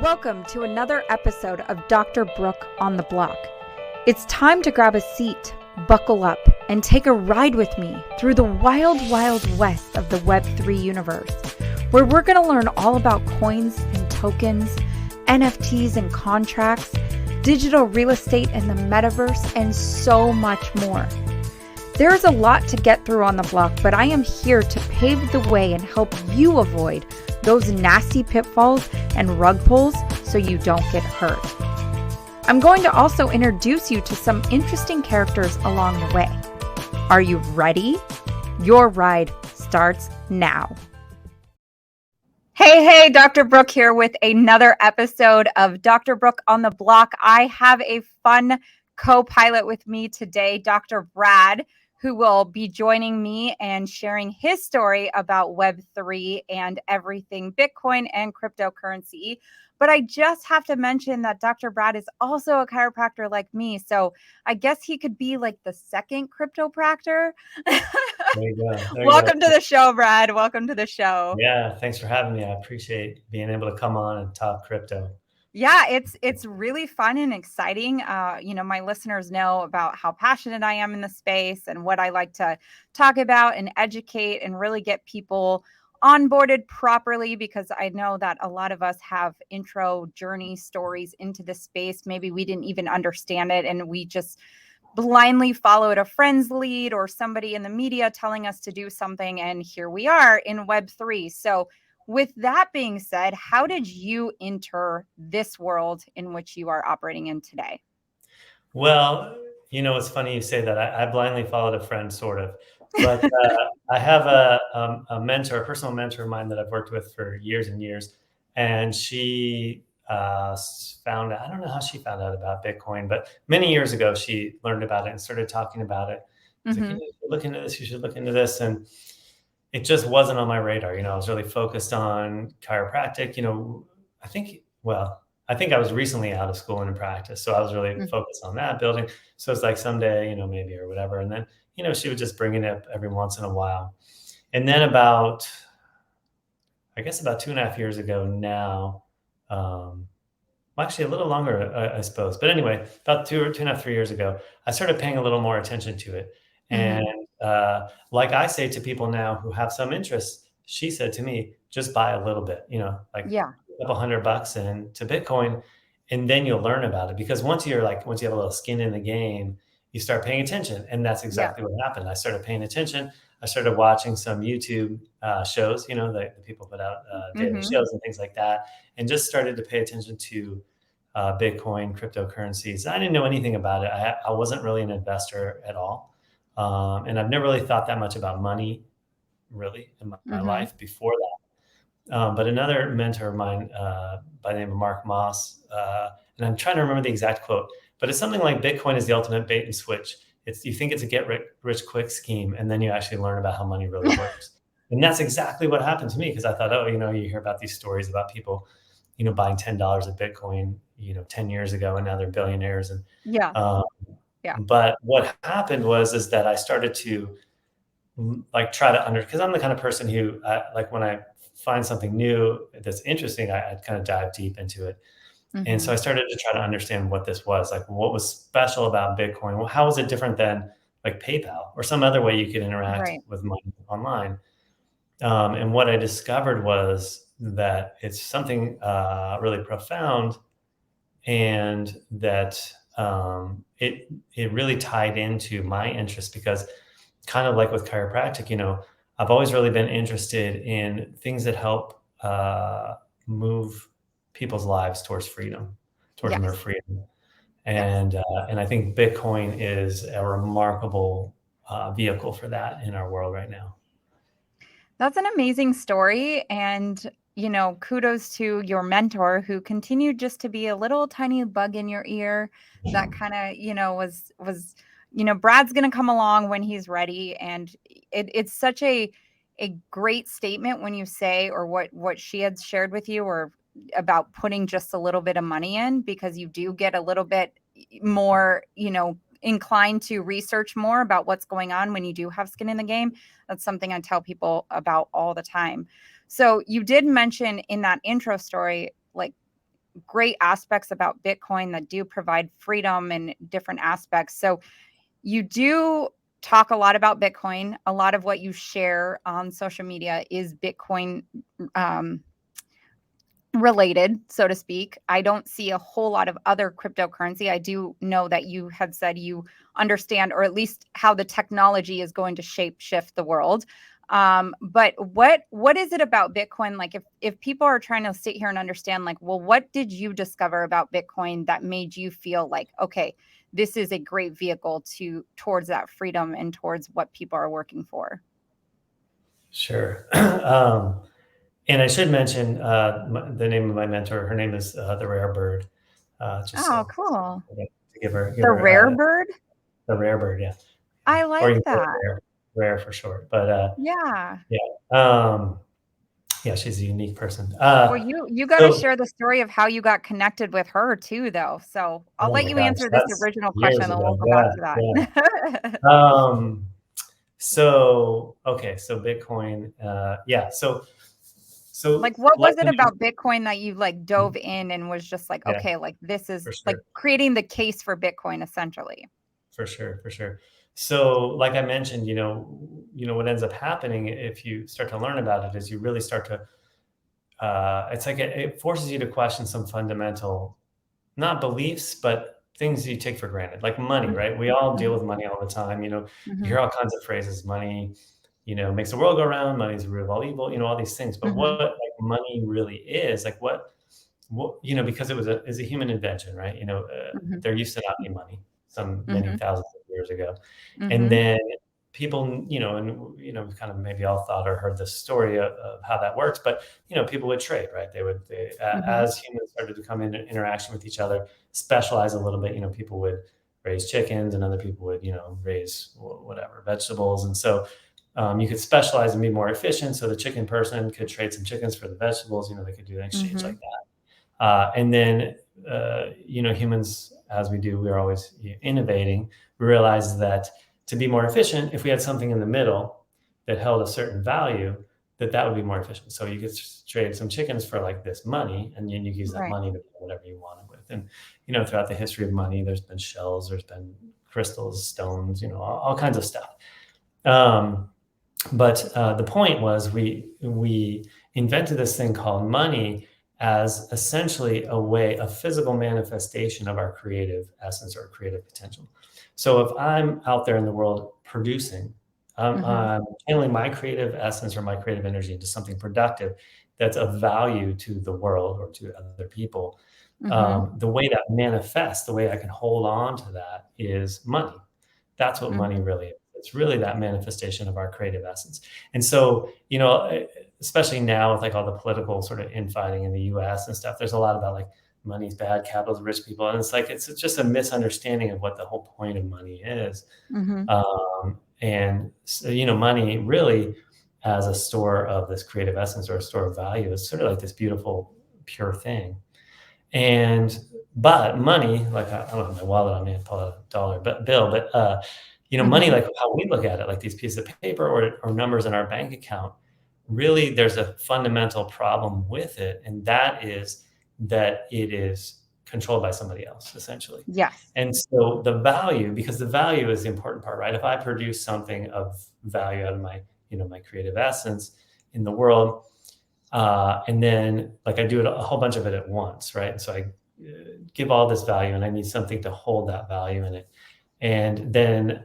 Welcome to another episode of Dr. Brooke on the Block. It's time to grab a seat, buckle up, and take a ride with me through the wild, wild west of the Web3 universe, where we're going to learn all about coins and tokens, NFTs and contracts, digital real estate and the metaverse, and so much more. There's a lot to get through on the block, but I am here to pave the way and help you avoid those nasty pitfalls and rug pulls so you don't get hurt. I'm going to also introduce you to some interesting characters along the way. Are you ready? Your ride starts now. Hey, Dr. Brooke here with another episode of Dr. Brooke on the Block. I have a fun co-pilot with me today, Dr. Brad, who will be joining me and sharing his story about Web3 and everything Bitcoin and cryptocurrency. But I just have to mention that Dr. Brad is also a chiropractor like me. So I guess he could be like the second cryptopractor. There you go. Welcome to the show, Brad. Welcome to the show. Yeah, thanks for having me. I appreciate being able to come on and talk crypto. Yeah, it's really fun and exciting. My listeners know about how passionate I am in the space and what I like to talk about and educate and really get people onboarded properly, because I know that a lot of us have intro journey stories into the space. Maybe we didn't even understand it and we just blindly followed a friend's lead or somebody in the media telling us to do something. And here we are in Web3. So with that being said, how did you enter this world in which you are operating in today? Well, it's funny you say that. I blindly followed a friend, sort of. But I have a mentor, a personal mentor of mine that I've worked with for years and years. And she found out, I don't know how she found out about Bitcoin, but many years ago, she learned about it and started talking about it. She's like, you should look into this, you should look into this. And it just wasn't on my radar. I was really focused on chiropractic. I think I was recently out of school and in practice. So I was really focused on that building. So it's like someday, maybe or whatever. And then, she would just bring it up every once in a while. And then about 2.5 years ago now, actually a little longer, I suppose. But anyway, about 2.5, 3 years ago, I started paying a little more attention to it. And like I say to people now who have some interest, she said to me, just buy a little bit, a couple $100 into Bitcoin, and then you'll learn about it. Because once you have a little skin in the game, you start paying attention. And that's exactly what happened. I started paying attention. I started watching some YouTube shows, the people put out daily shows and things like that, and just started to pay attention to Bitcoin, cryptocurrencies. I didn't know anything about it. I wasn't really an investor at all. And I've never really thought that much about money, really, in my life before that. But another mentor of mine by the name of Mark Moss, and I'm trying to remember the exact quote, but it's something like Bitcoin is the ultimate bait and switch. You think it's a get rich quick scheme, and then you actually learn about how money really works. And that's exactly what happened to me, because I thought, you hear about these stories about people, buying $10 of Bitcoin, 10 years ago, and now they're billionaires. And but what happened is that I started to try to because I'm the kind of person who when I find something new that's interesting, I kind of dive deep into it. And so I started to try to understand what this was, what was special about Bitcoin. Well, how was it different than PayPal or some other way you could interact with money online? And what I discovered was that it's something really profound, and that it really tied into my interest, because kind of like with chiropractic, I've always really been interested in things that help move people's lives towards freedom, towards more freedom. And I think Bitcoin is a remarkable vehicle for that in our world right now. That's an amazing story. And, kudos to your mentor, who continued just to be a little tiny bug in your ear that kind of, was, Brad's going to come along when he's ready. And it's such a great statement when you say, or what she had shared with you, or about putting just a little bit of money in, because you do get a little bit more, inclined to research more about what's going on when you do have skin in the game. That's something I tell people about all the time. So you did mention in that intro story, great aspects about Bitcoin that do provide freedom and different aspects. So you do talk a lot about Bitcoin. A lot of what you share on social media is Bitcoin related, so to speak. I don't see a whole lot of other cryptocurrency. I do know that you had said you understand, or at least how the technology is going to shift the world. But what is it about Bitcoin? Like, if people are trying to sit here and understand, like, well, what did you discover about Bitcoin that made you feel like, okay, this is a great vehicle towards that freedom and towards what people are working for? Sure. And I should mention the name of my mentor. Her name is the Rare Bird. Just Oh, so cool. to give her The rare bird. the Rare Bird, yeah, yeah, I or like you can say that. Rare for short. But Yeah. yeah, um, yeah, she's a unique person. Well, you got to So share the story of how you got connected with her too, though. So I'll oh let my you gosh, answer this that's original question, years and then we'll ago. go back Yeah, to yeah. that. So okay, so Bitcoin, yeah. So Like, what like was it about Bitcoin that you like dove in and was just like, yeah, okay, like this is for like sure. creating the case for Bitcoin, essentially? For sure, for sure. So, like I mentioned, what ends up happening if you start to learn about it is you really start to. It's like it forces you to question some fundamental, not beliefs, but things you take for granted, like money, right? We all deal Mm-hmm. with money all the time. You Mm-hmm. hear all kinds of phrases. Money, makes the world go round. Money's the root of all evil. All these things. But Mm-hmm. what like money really is, like what because it was a human invention, right? Mm-hmm. There used to not be money some many Mm-hmm. thousands of years ago, and Mm-hmm. then people, we kind of maybe all thought or heard this story of how that works, but people would trade, right? Mm-hmm. As humans started to come into interaction with each other, specialize a little bit. People would raise chickens, and other people would raise whatever vegetables, and so. You could specialize and be more efficient. So the chicken person could trade some chickens for the vegetables. They could do an exchange Mm-hmm. like that. And then, humans, as we do, we're always innovating. We realize that to be more efficient, if we had something in the middle that held a certain value, that would be more efficient. So you could trade some chickens for like this money, and then you use that Right. money to buy whatever you wanted with. And throughout the history of money, there's been shells, there's been crystals, stones, all kinds of stuff. Um, but the point was we invented this thing called money as essentially a physical manifestation of our creative essence or creative potential. So if I'm out there in the world producing, Mm-hmm. I'm channeling my creative essence or my creative energy into something productive that's of value to the world or to other people. Mm-hmm. The way that manifests, the way I can hold on to that is money. That's what money really is. It's really that manifestation of our creative essence. And so, especially now with like all the political sort of infighting in the US and stuff, there's a lot about like money's bad, capital's rich people. And it's like, it's just a misunderstanding of what the whole point of money is. Mm-hmm. And so, money really as a store of this creative essence or a store of value is sort of like this beautiful, pure thing. And but money, like I don't have my wallet on me, I pull out a dollar bill, but money, Mm-hmm. like how we look at it, like these pieces of paper or numbers in our bank account, really there's a fundamental problem with it, and that is that it is controlled by somebody else, essentially. Yes. And so the value, because the value is the important part, right? If I produce something of value out of my creative essence in the world, and then like I do it a whole bunch of it at once, right? So I give all this value, and I need something to hold that value in it. And then,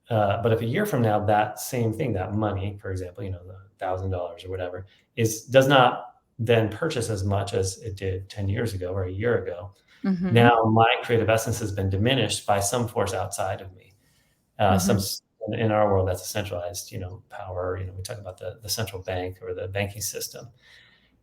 but if a year from now, that same thing, that money, for example, the $1,000 or whatever, does not then purchase as much as it did 10 years ago or a year ago. Mm-hmm. Now my creative essence has been diminished by some force outside of me. Some Mm-hmm. in our world that's a centralized, power. We talk about the central bank or the banking system.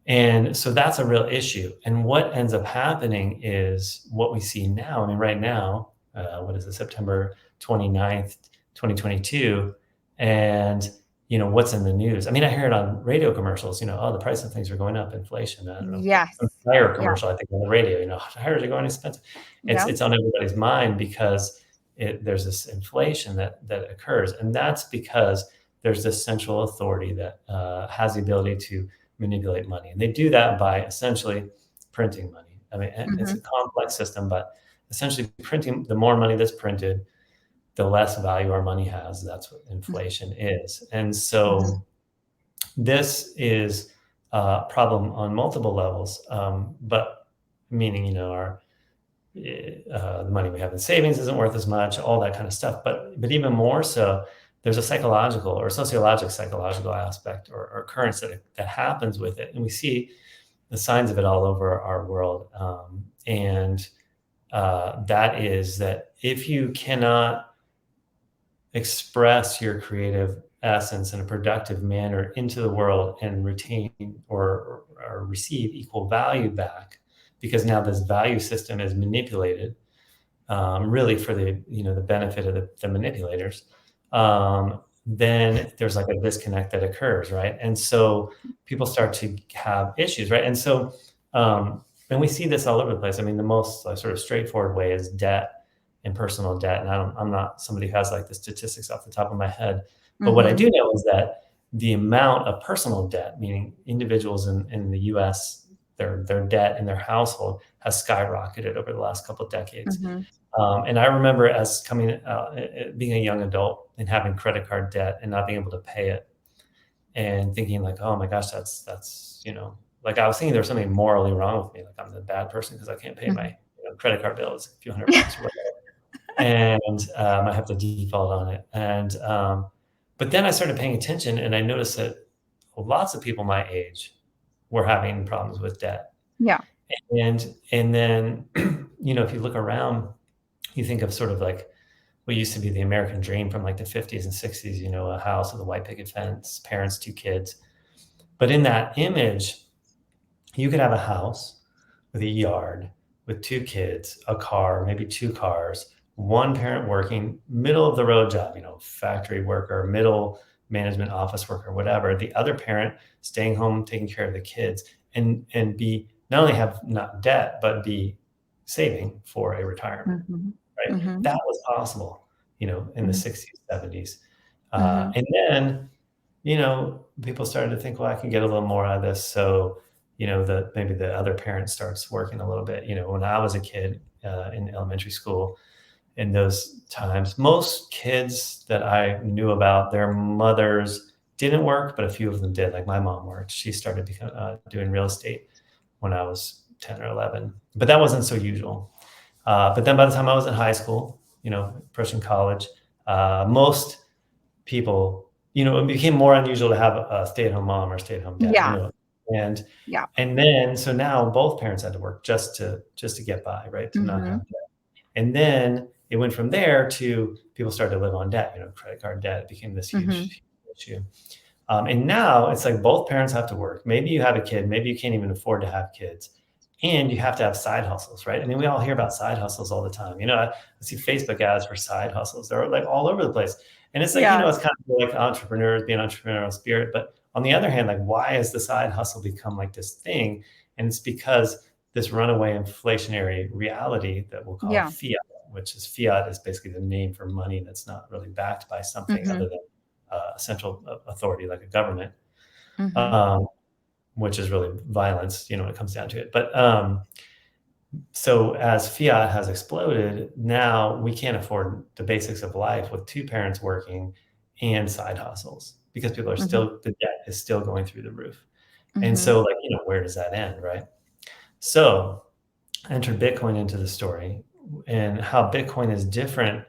And so that's a real issue. And what ends up happening is what we see now. I mean, right now, what is it, September 29th, 2022. And, what's in the news? I mean, I hear it on radio commercials, oh, the price of things are going up, inflation. I don't know, Yes. some tire Yeah. commercial, I think on the radio, tires are going expensive. It's, Yeah. it's on everybody's mind because there's this inflation that occurs. And that's because there's this central authority that has the ability to manipulate money. And they do that by essentially printing money. I mean, it's Mm-hmm. a complex system, but essentially printing, the more money that's printed, the less value our money has. That's what inflation is. And Mm-hmm. so this is a problem on multiple levels, but meaning, the money we have in savings isn't worth as much, all that kind of stuff. But even more so, there's a psychological or psychological aspect or occurrence that happens with it. And we see the signs of it all over our world. And that is that if you cannot express your creative essence in a productive manner into the world and retain or receive equal value back, because now this value system is manipulated, really for the benefit of the manipulators, then there's like a disconnect that occurs, right? And so people start to have issues, right? And so, and we see this all over the place. I mean, the most sort of straightforward way is debt and personal debt. And I'm not somebody who has like the statistics off the top of my head, but what I Mm-hmm. do know is that the amount of personal debt, meaning individuals in the U.S., their debt in their household has skyrocketed over the last couple of decades. Mm-hmm. And I remember as being a young adult and having credit card debt and not being able to pay it, and thinking like, oh my gosh, that's like I was thinking there was something morally wrong with me, like I'm the bad person because I can't pay my credit card bill. It's a few $100 or whatever, and I have to default on it. And but then I started paying attention, and I noticed that lots of people my age were having problems with debt. Yeah. And then if you look around, you think of sort of like what used to be the American dream from like the 50s and 60s, a house with a white picket fence, parents, 2 kids. But in that image, you could have a house with a yard with 2 kids, a car, maybe 2 cars, one parent working, middle of the road job, factory worker, middle management office worker, whatever. The other parent staying home, taking care of the kids, and be not only have not debt, but be saving for a retirement. Mm-hmm. Right? Mm-hmm. That was possible, in the 60s, 70s. Mm-hmm. And then, people started to think, well, I can get a little more out of this. So, maybe the other parent starts working a little bit. When I was a kid in elementary school, in those times, most kids that I knew about, their mothers didn't work, but a few of them did. Like my mom worked. She started doing real estate when I was 10 or 11, but that wasn't so usual. But then by the time I was in high school, approaching college, most people, it became more unusual to have a stay-at-home mom or stay-at-home dad, Yeah. and Yeah. and then so now both parents had to work just to get by, right? To not Mm-hmm. have debt. And then it went from there to people started to live on debt, credit card debt became this Mm-hmm. huge issue. And now it's like both parents have to work. Maybe you have a kid, maybe you can't even afford to have kids, and you have to have side hustles, right? I mean, we all hear about side hustles all the time. I see Facebook ads for side hustles. They're like all over the place. And it's like, Yeah. it's kind of like entrepreneurs being entrepreneurial spirit. But on the other hand, like, why has the side hustle become like this thing? And it's because this runaway inflationary reality that we'll call Yeah. fiat, which is fiat is basically the name for money that's not really backed by something Mm-hmm. other than a central authority like a government, Mm-hmm. um, which is really violence, when it comes down to it. But so as fiat has exploded, now we can't afford the basics of life with 2 parents working and side hustles because people are Mm-hmm. still, the debt is still going through the roof. And Mm-hmm. so, like, where does that end, right? So enter Bitcoin into the story, and how Bitcoin is different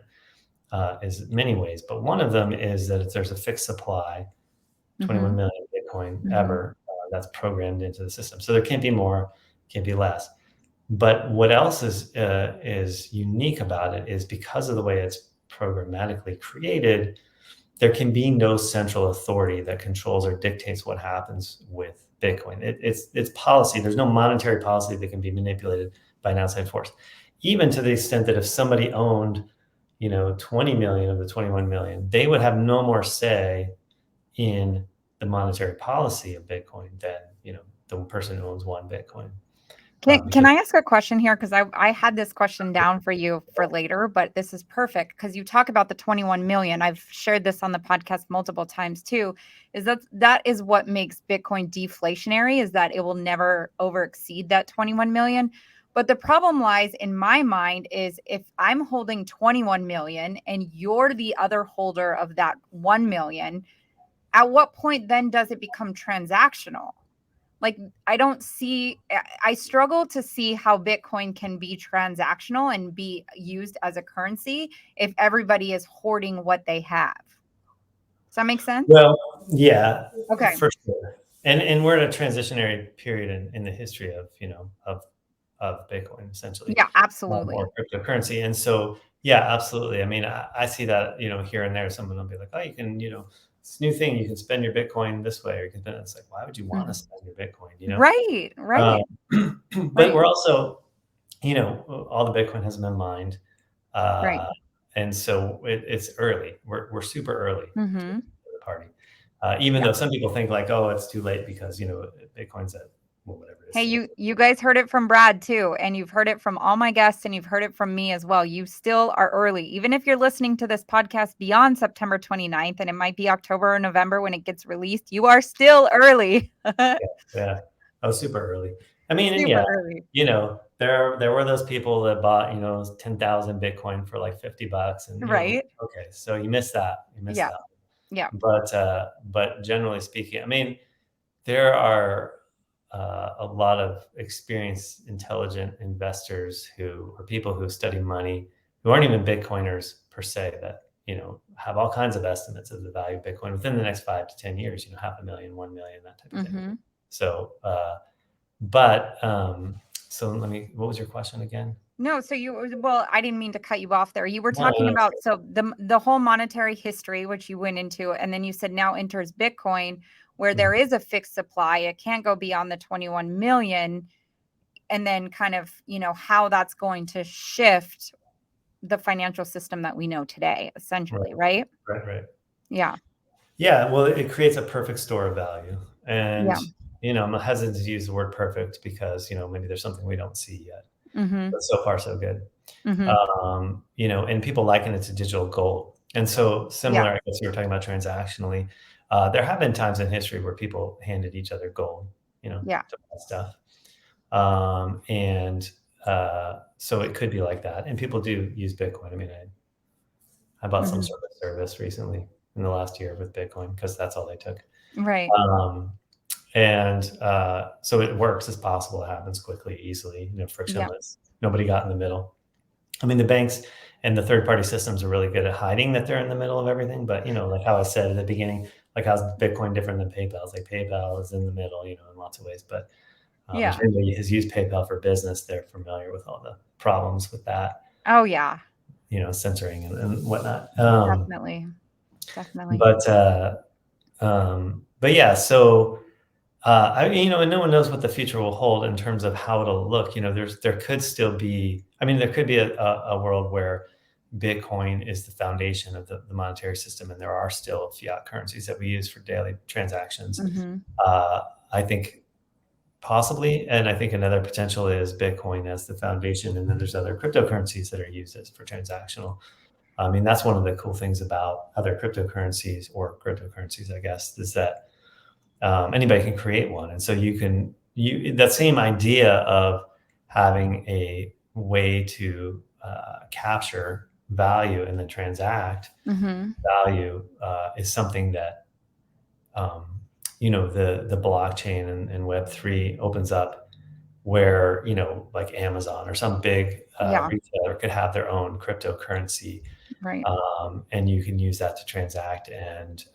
is many ways, but one of them is that there's a fixed supply, 21 Mm-hmm. million Bitcoin Mm-hmm. ever, that's programmed into the system. So there can't be more, can't be less. But what else is unique about it is because of the way it's programmatically created, there can be no central authority that controls or dictates what happens with Bitcoin. It's policy. There's no monetary policy that can be manipulated by an outside force, even to the extent that if somebody owned, 20 million of the 21 million, they would have no more say in the monetary policy of Bitcoin than, the person who owns one Bitcoin. Can Because I ask a question here? Because I had this question down for you for later, but this is perfect because you talk about the 21 million. I've shared this on the podcast multiple times too. Is that is what makes Bitcoin deflationary, is that it will never over exceed that 21 million. But the problem lies in my mind is if I'm holding 21 million and you're the other holder of that 1 million, at what point then does it become transactional? Like, I struggle to see how Bitcoin can be transactional and be used as a currency if everybody is hoarding what they have. Does that make sense? Well, yeah, Okay. for sure. And we're in a transitionary period in the history of, of Bitcoin, essentially, Yeah, or absolutely. cryptocurrency. And so, yeah, absolutely. I mean, I see that, here and there, someone will be like, oh, you can, this new thing, you can spend your Bitcoin this way, or you can spend it. It's like, why would you want to Mhm. spend your Bitcoin, Right, right, But right, we're also, all the Bitcoin has been mined. right. Uh, and so it's early. We're super early to Mhm. the party. Even Yeah. though some people think like, oh, it's too late because, Bitcoin's at, well, whatever it is Hey, today. you guys heard it from Brad too, and you've heard it from all my guests, and you've heard it from me as well. You still are early. Even if you're listening to this podcast beyond September 29th, and it might be October or November when it gets released, you are still early. Yeah. I was super early. I mean, and yeah, Super early. there were those people that bought, 10,000 Bitcoin for like $50, and Right? okay, so you missed that. You missed Yeah. that. Yeah. But generally speaking, I mean, there are a lot of experienced, intelligent investors who are people who study money, who aren't even Bitcoiners per se, that have all kinds of estimates of the value of Bitcoin within the next 5 to 10 years. 500,000, 1 million, that type of thing. Mhm. So, but so let me. What was your question again? No, so well, I didn't mean to cut you off there. You were No, talking no, about so the whole monetary history, which you went into, and then you said now enters Bitcoin, where no. there is a fixed supply. It can't go beyond the 21 million, and then kind of, how that's going to shift the financial system that we know today, Right, essentially, right? right. Yeah. Yeah, well, it creates a perfect store of value, and Yeah. I'm hesitant to use the word perfect because maybe there's something we don't see yet. Mhm. But so far, so good. Mhm. And people liken it to digital gold. And so Yeah. similar, I guess you were talking about transactionally. There have been times in history where people handed each other gold, Yeah. to buy stuff. And so it could be like that. And people do use Bitcoin. I mean, I bought some Mhm. sort of service recently in the last year with Bitcoin because that's all they took. Right. Um, and so it works. It's possible. It happens quickly, easily, Yeah. frictionless. Nobody got in the middle. I mean, the banks and the third party systems are really good at hiding that they're in the middle of everything. But, like how I said at the beginning, like how's Bitcoin different than PayPal? It's like PayPal is in the middle, in lots of ways. But if Yeah. anybody has used PayPal for business, they're familiar with all the problems with that, Oh, yeah. censoring and whatnot. Definitely. Definitely. But yeah, so and no one knows what the future will hold in terms of how it'll look. There could still be, I mean, there could be a world where Bitcoin is the foundation of the monetary system, and there are still fiat currencies that we use for daily transactions. Mhm. Uh, I think possibly, and I think another potential is Bitcoin as the foundation, and then there's other cryptocurrencies that are used as for transactional. I mean, that's one of the cool things about other cryptocurrencies, I guess, is that anybody can create one, and so you that same idea of having a way to capture value and then transact Mhm. value is something that the blockchain and Web3 opens up, where like Amazon or some big Yeah. retailer could have their own cryptocurrency, Right. and you can use that to transact, and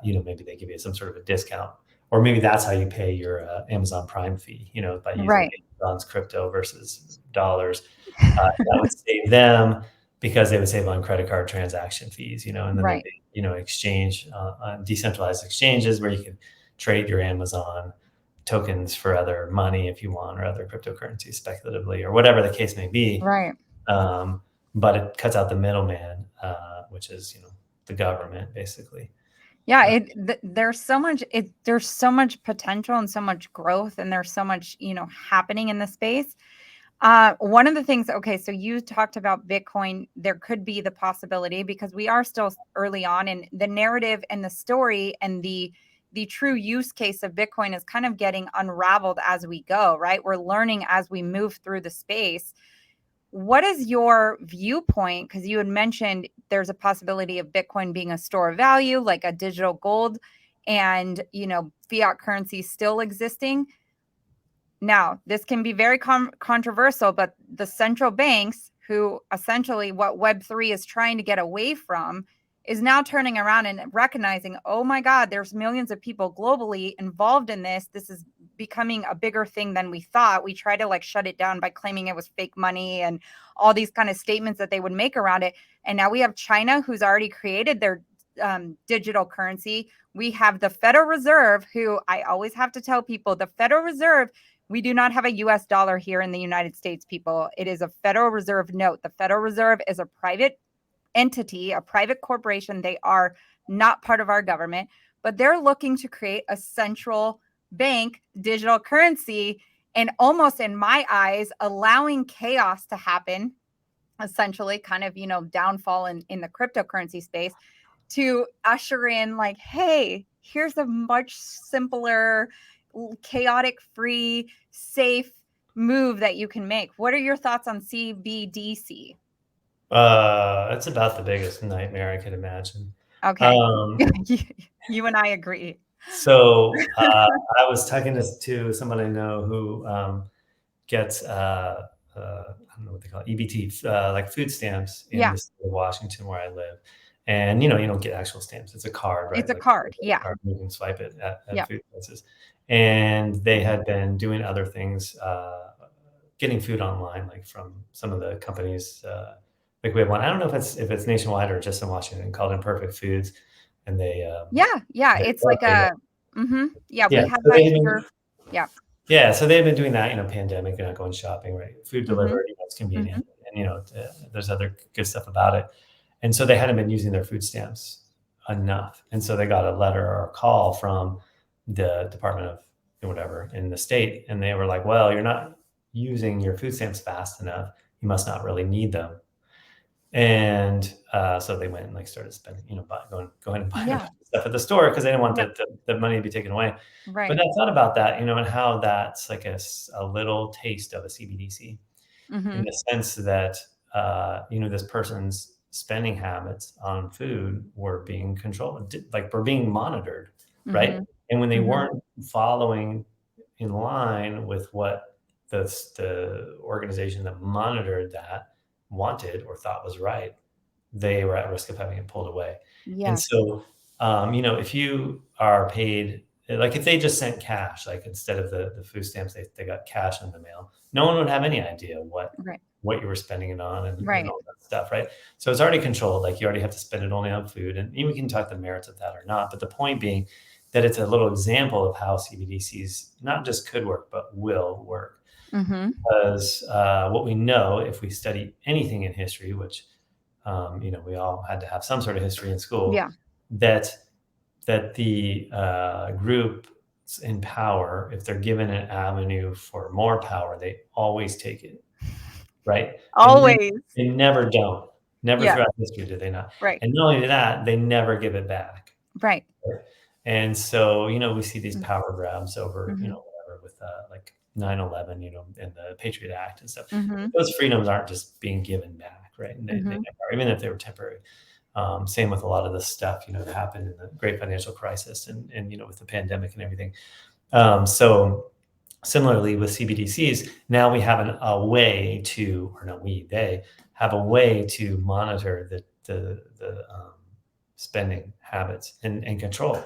maybe they give you some sort of a discount, or maybe that's how you pay your Amazon Prime fee, by using Right. Amazon's crypto versus dollars. That would save them because they would save on credit card transaction fees, and then there'd Right. be exchange on decentralized exchanges where you can trade your Amazon tokens for other money if you want, or other cryptocurrencies speculatively, or whatever the case may be. Right. Um, but it cuts out the middleman, which is the government basically. Yeah, Uh, there's so much potential and so much growth, and there's so much, happening in the space. One of the things, okay, so you talked about Bitcoin. There could be the possibility, because we are still early on, and the narrative and the story and the the true use case of Bitcoin is kind of getting unraveled as we go, right? We're learning as we move through the space. What is your viewpoint? Because you had mentioned there's a possibility of Bitcoin being a store of value, like a digital gold, and, fiat currency still existing. Now, this can be very controversial, but the central banks, who essentially what Web3 is trying to get away from, is now turning around and recognizing, oh my God, there's millions of people globally involved in this. This is becoming a bigger thing than we thought. We tried to shut it down by claiming it was fake money and all these kind of statements that they would make around it. And now we have China, who's already created their digital currency. We have the Federal Reserve, who I always have to tell people, the Federal Reserve, we do not have a US dollar here in the United States, people. It is a Federal Reserve note. The Federal Reserve is a private entity, a private corporation. They are not part of our government, but they're looking to create a central bank digital currency, and almost in my eyes, allowing chaos to happen, essentially kind of, downfall in the cryptocurrency space, to usher in hey, here's a much simpler, chaotic free, safe move that you can make. What are your thoughts on CBDC? It's about the biggest nightmare I could imagine. Okay. Um, You and I agree. so I was talking to someone I know who gets I don't know what they call it, EBT, like food stamps in Yeah, the state of Washington where I live. And you don't get actual stamps; it's a card, right? it's a Like card. a Yeah. card, you can swipe it at Yeah. food places. And they had been doing other things, getting food online, like from some of the companies. Like we have one. I don't know if it's nationwide or just in Washington, called Imperfect Foods, and Yeah. It's like a, yeah, yeah. we have So that they here. Yeah. yeah, so they've been doing that, pandemic, you're not going shopping, right? Food Mm-hmm. delivered, it's Mm-hmm. convenient, and there's other good stuff about it. And so they hadn't been using their food stamps enough, and so they got a letter or a call from the Department of whatever in the state, and they were like, "Well, you're not using your food stamps fast enough. You must not really need them." And so they went and started spending, going and buying a bunch Yeah. of stuff at the store because they didn't want Yeah. the money to be taken away. But Right. I thought about that, and how that's like a little taste of a CBDC in Mm-hmm. the sense that, this person's spending habits on food were being controlled, were being monitored, right? Mm-hmm. And when they Mm-hmm. weren't following in line with what the organization that monitored that wanted or thought was right, they were at risk of having it pulled away. And Yes. so, if you are paid, like if they just sent cash, like instead of the food stamps, they got cash in the mail, no one would have any idea Right. what you were spending it on and Right. all that stuff, right? So it's already controlled. Like you already have to spend it only on food, and we can talk the merits of that or not. But the point being that it's a little example of how CBDCs not just could work, but will work. Mm-hmm. Because what we know, if we study anything in history, which we all had to have some sort of history in school, Yeah. that the groups in power, if they're given an avenue for more power, they always take it, right? Always. They never don't. Never Yeah. throughout history did they not. Right. And not only that, they never give it back. Right. Right? And so, we see these Mm-hmm. power grabs over, Mm-hmm. whatever with like 9/11, and the Patriot Act and stuff. Mm-hmm. Those freedoms aren't just being given back, right? And they Mm-hmm. never are, even if they were temporary. Same with a lot of the stuff, that happened in the great financial crisis and with the pandemic and everything. So similarly with CBDCs, now we have a way to, or not we, they have a way to monitor the spending habits and control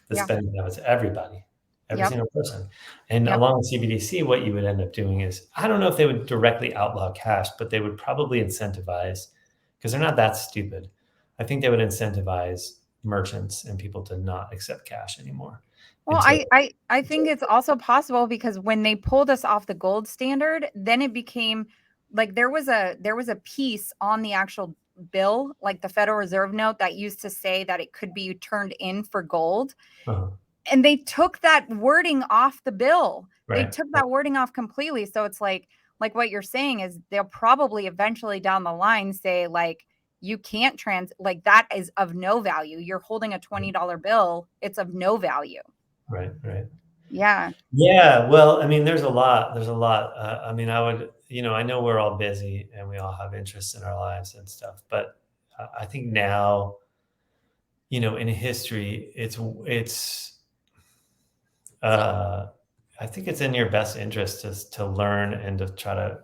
the Yeah. spending habits of everybody, every Yep. single person. And Yep. along with CBDC, what you would end up doing is, I don't know if they would directly outlaw cash, but they would probably incentivize, because they're not that stupid. I think they would incentivize merchants and people to not accept cash anymore. Well, And I think it's also possible because when they pulled us off the gold standard, then it became there was a piece on the actual bill, like the Federal Reserve note, that used to say that it could be turned in for gold. uh, And they took that wording off the bill. They right. took that wording off completely. So it's like what you're saying is they'll probably eventually down the line say, like, you can't like that is of no value. You're holding a $20 bill. It's of no value. Right. Right. Yeah. Yeah. Well, I mean, there's a lot. There's a lot. I mean, I know we're all busy and we all have interests in our lives and stuff, but I think now, in history, uh, I think it's in your best interest to learn and to try to,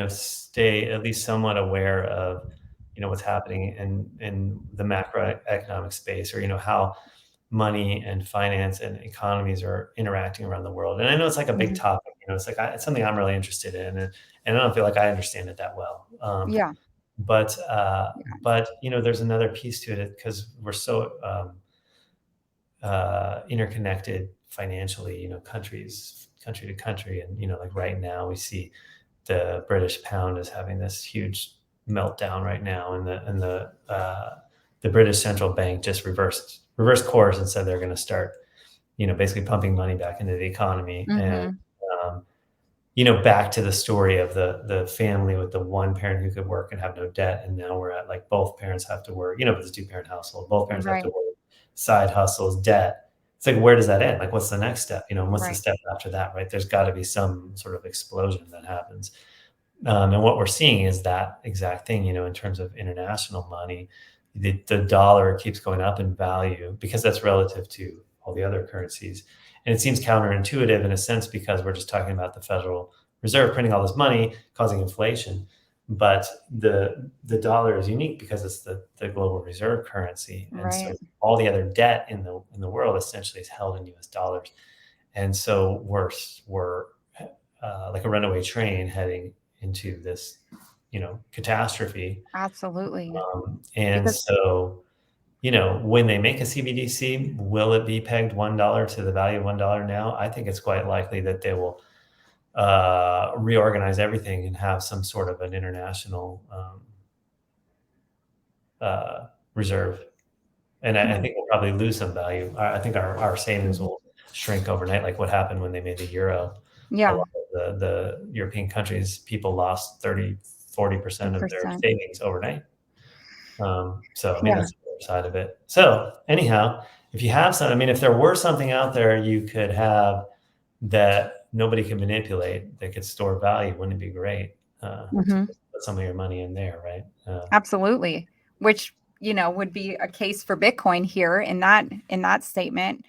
stay at least somewhat aware of, what's happening in the macroeconomic space, or, how money and finance and economies are interacting around the world. And I know it's like a big Mhm. topic, it's like, it's something I'm really interested in, and I don't feel like I understand it that well. Yeah. But, Yeah. there's another piece to it because we're so, interconnected financially, country to country. And, like right now we see the British pound is having this huge meltdown right now. And the British central bank just reversed course and said they're going to start, basically pumping money back into the economy. And, Mhm. um, back to the story of the family with the one parent who could work and have no debt. And now we're at like both parents have to work, with this 2-parent household, both parents have to Right. work, side hustles, debt. It's like, where does that end? Like, what's the next step? And what's the Right. step after that, right? There's got to be some sort of explosion that happens. And what we're seeing is that exact thing, in terms of international money, the dollar keeps going up in value because that's relative to all the other currencies. And it seems counterintuitive in a sense because we're just talking about the Federal Reserve printing all this money, causing inflation. But the dollar is unique because it's the global reserve currency. And so Right. all the other debt in the world essentially is held in US dollars. And so we're like a runaway train heading into this, catastrophe. Absolutely. And Because so, when they make a CBDC, will it be pegged $1 to the value of $1 now? I think it's quite likely that they will reorganize everything and have some sort of an international reserve. And I hmm, think we'll probably lose some value. I think our savings mhm. will shrink overnight, like what happened when they made the euro. A Yeah. lot of the European countries, people lost 30, 40% of their 100%. savings overnight. So, I mean, Yeah. that's the other side of it. So, anyhow, if you have some, I mean, if there were something out there you could have that nobody can manipulate, that could store value, wouldn't it be great to Mhm. put some of your money in there, right? Absolutely. Which, would be a case for Bitcoin here in that statement.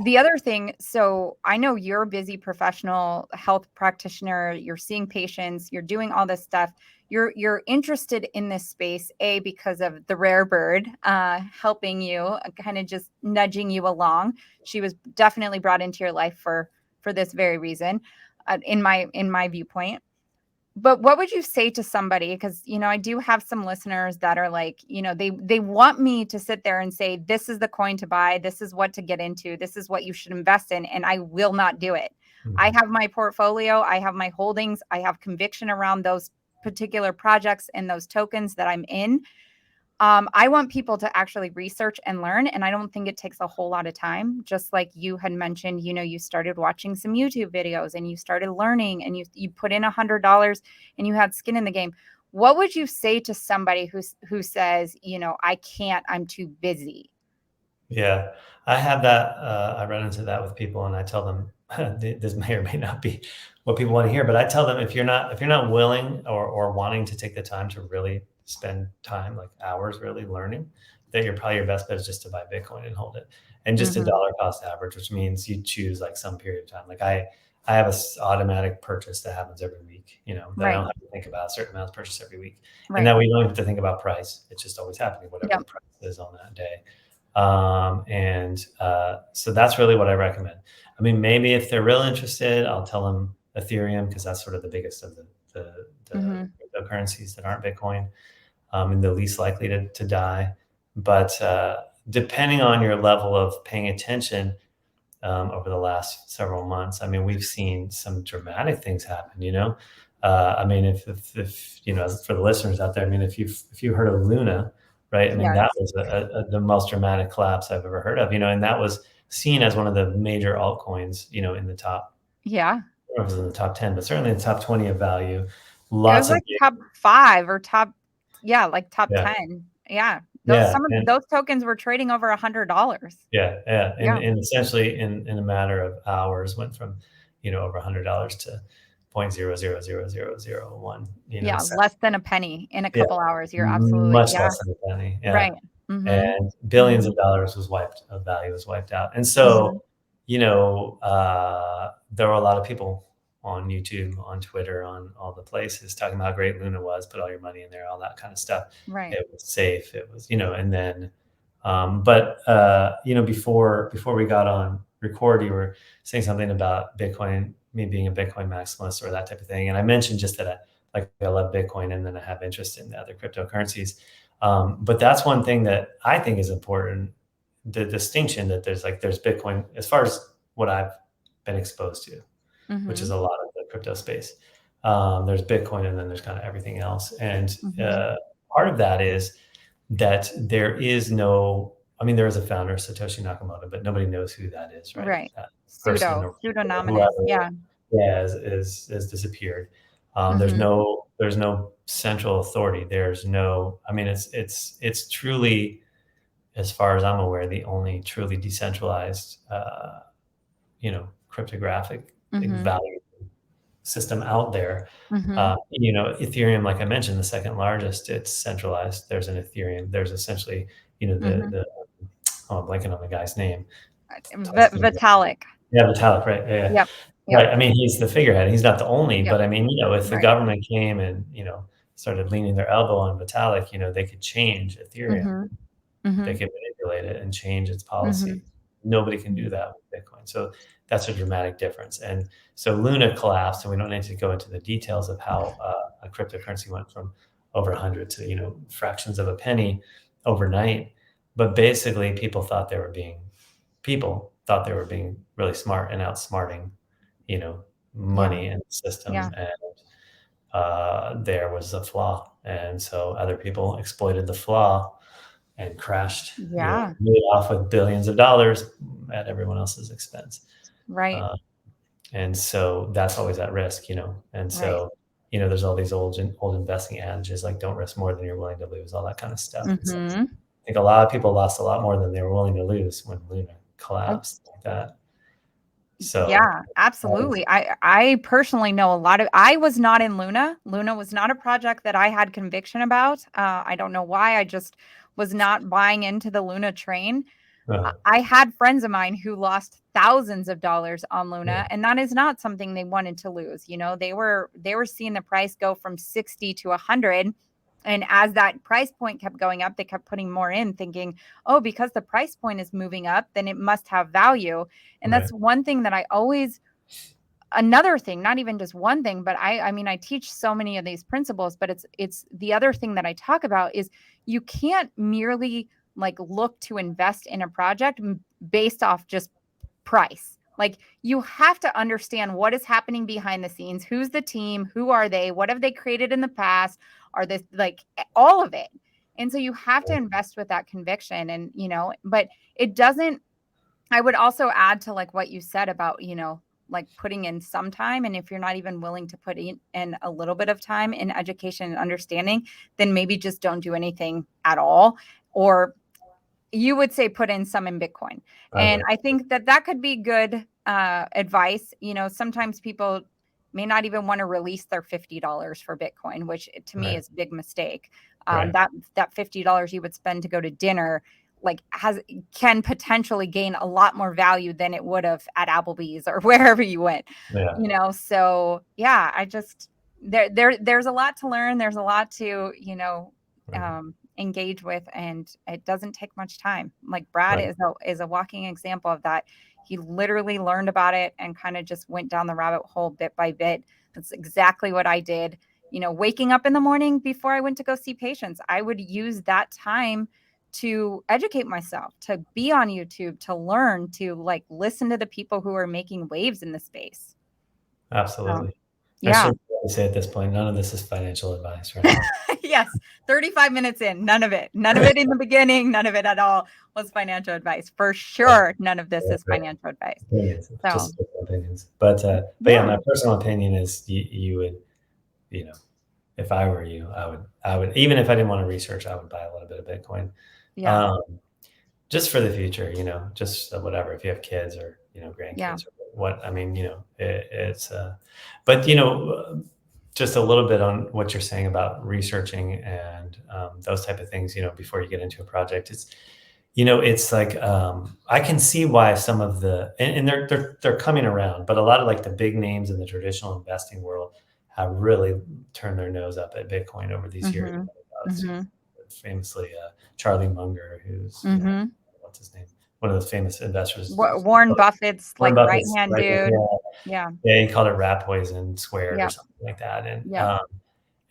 The other thing, so I know you're a busy professional health practitioner, you're seeing patients, you're doing all this stuff. You're interested in this space, A, because of the rare bird helping you, kind of just nudging you along. She was definitely brought into your life for this very reason, in my viewpoint. But what would you say to somebody, because I do have some listeners that are like, they want me to sit there and say, this is the coin to buy, this is what to get into, this is what you should invest in, and I will not do it. I Mhm. have my portfolio, I have my holdings, I have conviction around those particular projects and those tokens that I'm in. I want people to actually research and learn, and I don't think it takes a whole lot of time. Just like you had mentioned, you started watching some YouTube videos and you started learning, and you put in $100 and you had skin in the game. What would you say to somebody who says, I can't, I'm too busy? Yeah, I have that. I run into that with people, and I tell them this may or may not be what people want to hear, but I tell them if you're not willing or wanting to take the time to really spend time, like hours, really learning, that you're probably your best bet is just to buy Bitcoin and hold it, and just a Mhm. dollar cost average, which means you choose like some period of time. Like I have a automatic purchase that happens every week, that I don't Right. have to think about. A certain amount purchase every week, and Right. that we don't have to think about price. It's just always happening, whatever the Yep. price is on that day. And so that's really what I recommend. I mean, maybe if they're real interested, I'll tell them Ethereum because that's sort of the biggest of the Mhm. cryptocurrencies that aren't Bitcoin, and the least likely to die. But depending on your level of paying attention over the last several months, I mean, we've seen some dramatic things happen. I mean, if for the listeners out there, I mean, if you heard of Luna, right? I mean, that Yes. was the most dramatic collapse I've ever heard of. And that was seen as one of the major altcoins, in the top, Yeah. or it was in the top 10, but certainly in the top 20 of value. It was Lots of like top 5 or top, Yeah, like top Yeah. 10. Yeah. Those Yeah. some of And those tokens were trading over $100. yeah. Yeah. Yeah. And essentially in a matter of hours went from, over $100 to 0.000001, Yeah, cents. less than a penny in a Yeah. couple hours. You're absolutely Much yeah. less than a penny. Yeah. Right. Mhm. And billions Mhm. of dollars of value was wiped out. And Mhm. so, there were a lot of people on YouTube, on Twitter, on all the places talking about how great Luna was, put all your money in there, all that kind of stuff. Right. It was safe. It was, and then, before we got on record, you were saying something about Bitcoin, me being a Bitcoin maximalist or that type of thing. And I mentioned just that I love Bitcoin and then I have interest in the other cryptocurrencies. But that's one thing that I think is important. The distinction that there's Bitcoin as far as what I've been exposed to, which is Mhm. a lot of the crypto space. There's Bitcoin and then there's kind of everything else. And Mhm. part of that is that there is no, I mean, there is a founder, Satoshi Nakamoto, but nobody knows who that is, right? Right. That person or Pseudonymous. whoever, Yeah. yeah, has disappeared. Mhm. There's no central authority. There's no, I mean, it's truly, as far as I'm aware, the only truly decentralized, cryptographic Mhm. value system out there. Mhm. Ethereum, like I mentioned, the second largest, it's centralized. There's an Ethereum. There's essentially, Mhm. oh, I'm blanking on the guy's name. Vitalik. Yeah, Vitalik, right? Yeah, yeah. Yep. Yep. Right. I mean, he's the figurehead. He's not the only, Yep. but I mean, if the Right. government came and, started leaning their elbow on Vitalik, they could change Ethereum. Mhm. They Mhm. can manipulate it and change its Mhm. policy. Nobody can do Mhm. that with Bitcoin. So that's a dramatic difference. And so Luna collapsed, and we don't need to go into the details of how a cryptocurrency went from over 100 to fractions of a penny overnight. But basically, people thought they were being really smart and outsmarting, Yeah. money in the Yeah. system, and there was a flaw, and so other people exploited the flaw and crashed, Yeah. made off with billions of dollars at everyone else's expense. Right. Uh, and so that's always at risk, And Right. so, there's all these old investing adages like don't risk more than you're willing to lose, all that kind of stuff. And so Mhm. I think a lot of people lost a lot more than they were willing to lose when Luna Oh, collapsed like that. So, yeah, absolutely. I personally know a lot of I was not in Luna. Luna was not a project that I had conviction about. I don't know why. I just was not buying into the Luna train. uh, I had friends of mine who lost thousands of dollars on yeah, Luna, and that is not something they wanted to lose. They were seeing the price go from 60 to 100. And as that price point kept going up, they kept putting more in, thinking, oh, because the price point is moving up, then it must have value. And right, that's one thing that I always another thing, not even just one thing, but I mean, I teach so many of these principles, but it's the other thing that I talk about is you can't merely like look to invest in a project based off just price. Like you have to understand what is happening behind the scenes, who's the team, who are they, what have they created in the past, are this like all of it. And so you have to invest with that conviction and but it doesn't I would also add to like what you said about, like putting in some time. And if you're not even willing to put in a little bit of time in education and understanding, then maybe just don't do anything at all. Or you would say put in some in Bitcoin. I And would. I think that that could be good advice. Sometimes people may not even want to release their $50 for Bitcoin, which to me Right, is a big mistake. right, That $50 you would spend to go to dinner like can potentially gain a lot more value than it would have at Applebee's or wherever you went. yeah, So yeah, I just there's a lot to learn. There's a lot to, right, engage with, and it doesn't take much time. Like Brad right. is a walking example of that. He literally learned about it and kind of just went down the rabbit hole bit by bit. That's exactly what I did. Waking up in the morning before I went to go see patients, I would use that time to educate myself, to be on YouTube, to learn, to like listen to the people who are making waves in the space. So, Absolutely. I yeah. should probably say at this point, none of this is financial advice, right? Yes, 35 minutes in, none of it. None of it in the beginning, none of it at all was financial advice. For Right, sure, none of this right, is right. financial advice. Opinions, So, just opinions. But yeah, yeah. my personal opinion is you would, you know, if I were you, I would, even if I didn't want to research, I would buy a little bit of Bitcoin. Yeah. Um, just for the future, just whatever, if you have kids or, Yeah. grandkids or what, I mean, it's, but, just a little bit on what you're saying about researching and those type of things, before you get into a project. It's like, I can see why some of and they're coming around, but a lot of like the big names in the traditional investing world have really turned their nose up at Bitcoin over these years. Mm-hmm. Mm-hmm. Famously, Charlie Munger, who's, Mm-hmm. what's his name? One of the famous investors. Warren Buffett's Warren like right Buffett's hand right. dude. Yeah. Yeah. Yeah. He called it rat poison squared or Yeah. something like that. Yeah.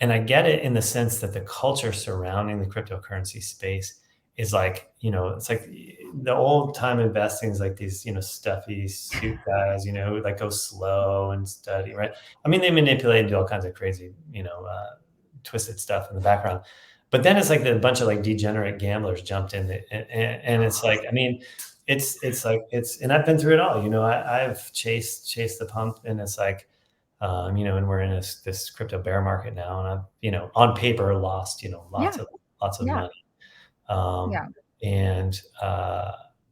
And I get it in the sense that the culture surrounding the cryptocurrency space is like, it's like the old time investing is like these, stuffy suit guys, who like go slow and study, right? I mean, they manipulate and do all kinds of crazy, twisted stuff in the background. But then it's like a bunch of like degenerate gamblers jumped in, and it's like, I mean, it's like and I've been through it all. I've chased the pump, and it's like, and we're in this crypto bear market now, and I've, on paper lost, Yeah. lots of Yeah. money. Yeah. And,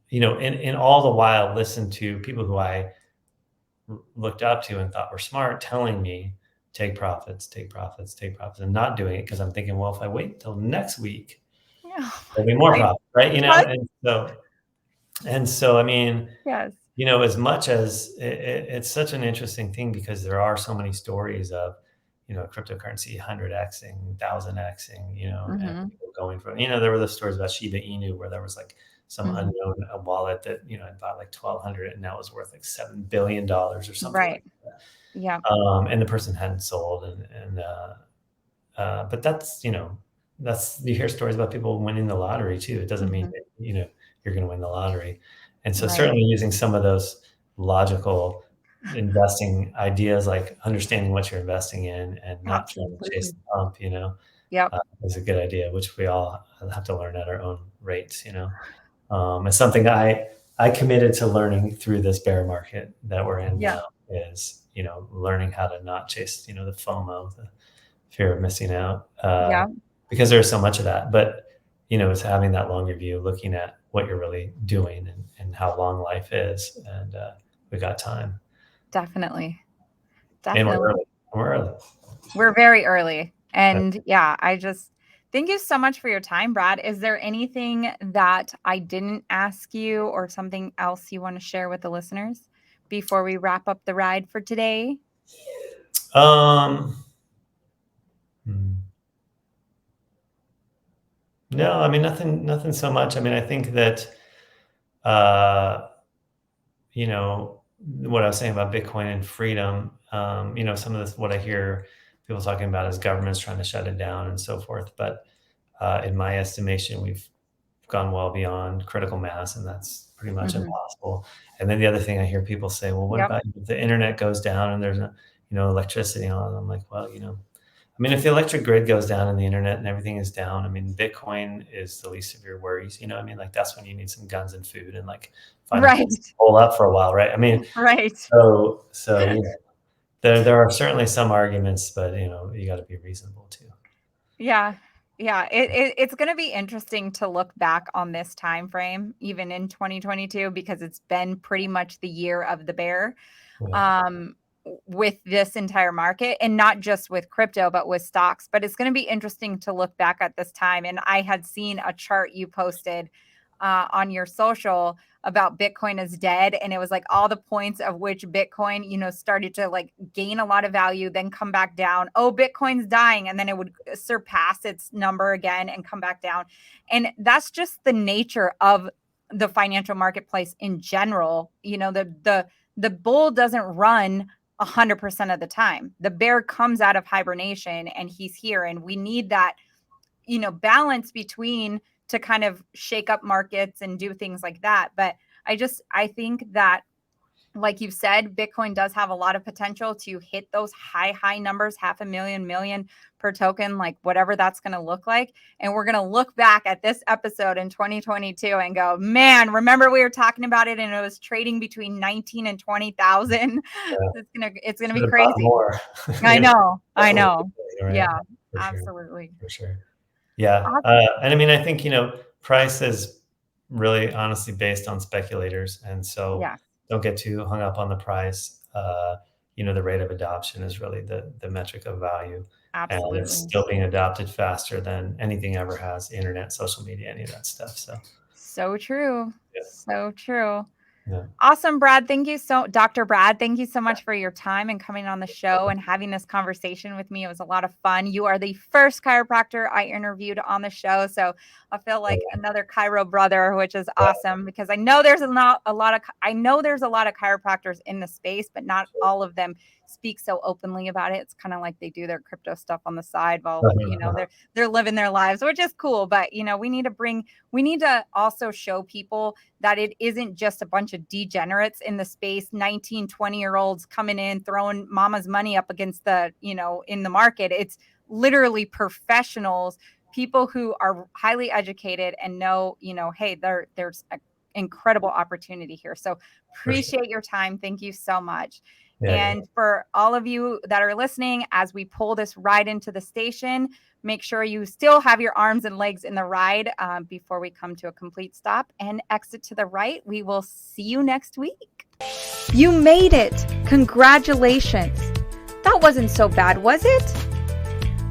and all the while listened to people who I looked up to and thought were smart, telling me, take profits, and not doing it because I'm thinking, well, if I wait until next week, Yeah. there'll be more Right. profit, right? Yes. And so, I mean, Yes. as much as it's such an interesting thing because there are so many stories of, cryptocurrency 100xing, 1000xing, and Mm-hmm. people going from, there were the stories about Shiba Inu where there was like some Mm-hmm. unknown wallet that, had bought like 1,200 and now was worth like $7 billion or something Right. like that. Yeah. And the person hadn't sold. But that's, you hear stories about people winning the lottery too. It doesn't mean Mm-hmm. that, you're going to win the lottery. And so Right. certainly using some of those logical investing ideas, like understanding what you're investing in and not trying to chase Absolutely. the pump, Yep. is a good idea, which we all have to learn at our own rates, It's something I committed to learning through this bear market that we're in Yeah. now is, learning how to not chase, the FOMO, the fear of missing out, Yeah. because there's so much of that. But, it's having that longer view, looking at what you're really doing and how long life is. And we got time. Definitely. And we're Definitely. early. We're early. We're very early. And yeah, I just thank you so much for your time, Brad. Is there anything that I didn't ask you or something else you want to share with the listeners before we wrap up the ride for today? Um, hmm. No, I mean, nothing so much. I mean, I think that, uh, what I was saying about Bitcoin and freedom, some of this, what I hear people talking about is governments trying to shut it down and so forth. But in my estimation, we've gone well beyond critical mass, and that's pretty much Mm-hmm. impossible. And then the other thing I hear people say, well, what Yep. about if the internet goes down and there's electricity on? I'm like, well, I mean, if the electric grid goes down and the internet and everything is down, I mean, Bitcoin is the least of your worries. I mean, like that's when you need some guns and food and like find a Right. place to hole up for a while, right? I mean, Right. so there are certainly some arguments, but you got to be reasonable too. Yeah. Yeah, it's going to be interesting to look back on this time frame, even in 2022, because it's been pretty much the year of the bear. Yeah. With this entire market, and not just with crypto, but with stocks. But it's going to be interesting to look back at this time. And I had seen a chart you posted on your social about Bitcoin is dead. And it was like all the points of which Bitcoin, started to like gain a lot of value, then come back down. Oh, Bitcoin's dying. And then it would surpass its number again and come back down. And that's just the nature of the financial marketplace in general. The bull doesn't run 100% of the time. The bear comes out of hibernation and he's here. And we need that, balance between to kind of shake up markets and do things like that. But I think that, like you've said, Bitcoin does have a lot of potential to hit those high numbers, 500,000 million per token, like whatever that's going to look like. And we're going to look back at this episode in 2022 and go, man, remember we were talking about it and it was trading between 19 and 20,000. Yeah. It's going to be Should have bought crazy. more. I know. Right? Yeah. for sure, Absolutely. for sure. Yeah, Awesome. and I mean, I think, price is really honestly based on speculators, and so Yes, don't get too hung up on the price. The rate of adoption is really the metric of value, and it's absolutely. still being adopted faster than anything ever has, the internet, social media, any of that stuff, so, So true. yeah, So true. yeah. Awesome, Brad. Dr. Brad. Thank you so much for your time and coming on the show and having this conversation with me. It was a lot of fun. You are the first chiropractor I interviewed on the show, so I feel like another chiro brother, which is awesome because I know there's I know there's a lot of chiropractors in the space, but not all of them speak so openly about it. It's kind of like they do their crypto stuff on the side while, they're living their lives, which is cool. But we need to also show people that it isn't just a bunch of degenerates in the space, 19, 20-year-olds coming in, throwing mama's money up against in the market. It's literally professionals, people who are highly educated and know, hey, there's an incredible opportunity here. So For sure. appreciate your time. Thank you so much. Yeah, yeah. And for all of you that are listening, as we pull this ride into the station, make sure you still have your arms and legs in the ride before we come to a complete stop and exit to the right. We will see you next week. You made it. Congratulations. That wasn't so bad, was it?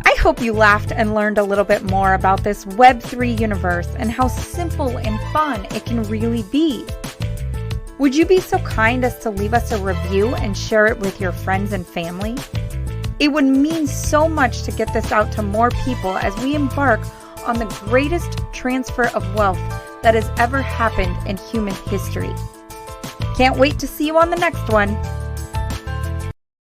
I hope you laughed and learned a little bit more about this Web3 universe and how simple and fun it can really be. Would you be so kind as to leave us a review and share it with your friends and family? It would mean so much to get this out to more people as we embark on the greatest transfer of wealth that has ever happened in human history. Can't wait to see you on the next one.